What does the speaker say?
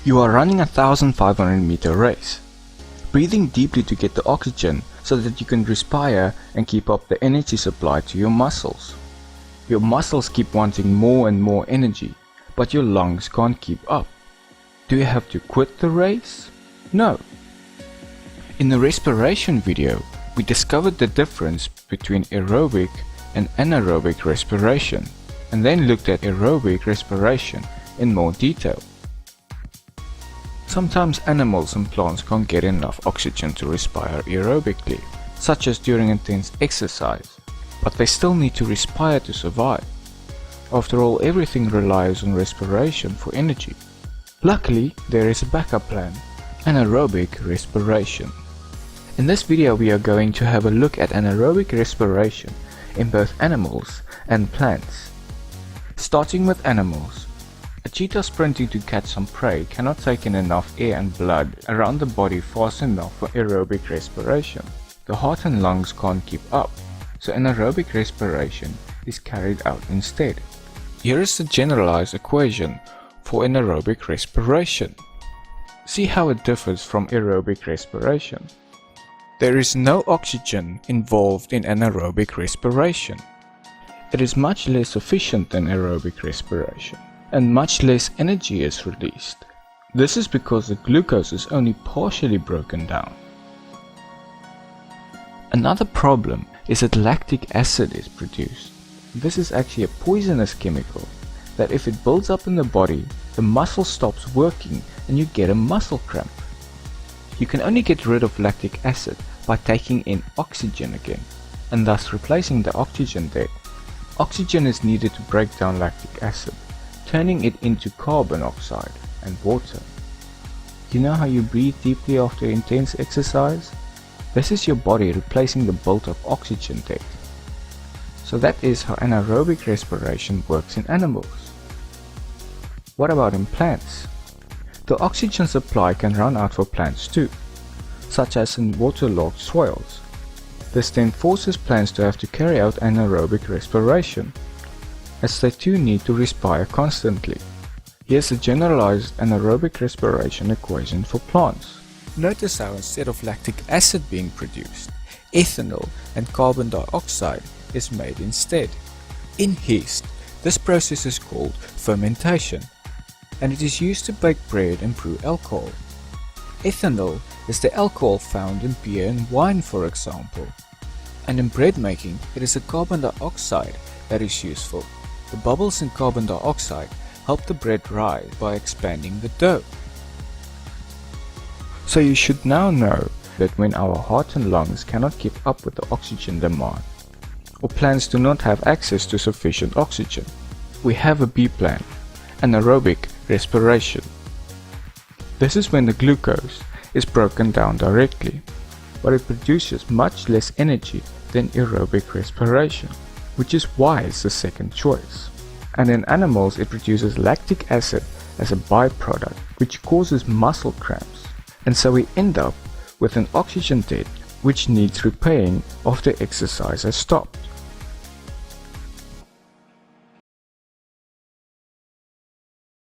You are running a 1,500-meter race, breathing deeply to get the oxygen so that you can respire and keep up the energy supply to your muscles. Your muscles keep wanting more and more energy, but your lungs can't keep up. Do you have to quit the race? No. In the respiration video, we discovered the difference between aerobic and anaerobic respiration, and then looked at aerobic respiration in more detail. Sometimes animals and plants can't get enough oxygen to respire aerobically, such as during intense exercise, but they still need to respire to survive. After all, everything relies on respiration for energy. Luckily, there is a backup plan: anaerobic respiration. In this video we are going to have a look at anaerobic respiration in both animals and plants. Starting with animals. A cheetah sprinting to catch some prey cannot take in enough air and blood around the body fast enough for aerobic respiration. The heart and lungs can't keep up, so anaerobic respiration is carried out instead. Here is the generalized equation for anaerobic respiration. See how it differs from aerobic respiration. There is no oxygen involved in anaerobic respiration. It is much less efficient than aerobic respiration, and much less energy is released. This is because the glucose is only partially broken down. Another problem is that lactic acid is produced. This is actually a poisonous chemical that if it builds up in the body, the muscle stops working and you get a muscle cramp. You can only get rid of lactic acid by taking in oxygen again, and thus replacing the oxygen debt. Oxygen is needed to break down lactic acid, turning it into carbon dioxide and water. You know how you breathe deeply after intense exercise? This is your body replacing the built-up oxygen debt. So that is how anaerobic respiration works in animals. What about in plants? The oxygen supply can run out for plants too, such as in waterlogged soils. This then forces plants to have to carry out anaerobic respiration, as they too need to respire constantly. Here's a generalized anaerobic respiration equation for plants. Notice how instead of lactic acid being produced, ethanol and carbon dioxide is made instead. In yeast, this process is called fermentation, and it is used to bake bread and brew alcohol. Ethanol is the alcohol found in beer and wine, for example. And in bread making, it is the carbon dioxide that is useful. The bubbles in carbon dioxide help the bread rise by expanding the dough. So you should now know that when our heart and lungs cannot keep up with the oxygen demand, or plants do not have access to sufficient oxygen, we have a B plan: anaerobic respiration. This is when the glucose is broken down directly, but it produces much less energy than aerobic respiration, which is why it's the second choice. And in animals it produces lactic acid as a byproduct, which causes muscle cramps, and so we end up with an oxygen debt which needs repaying after exercise has stopped.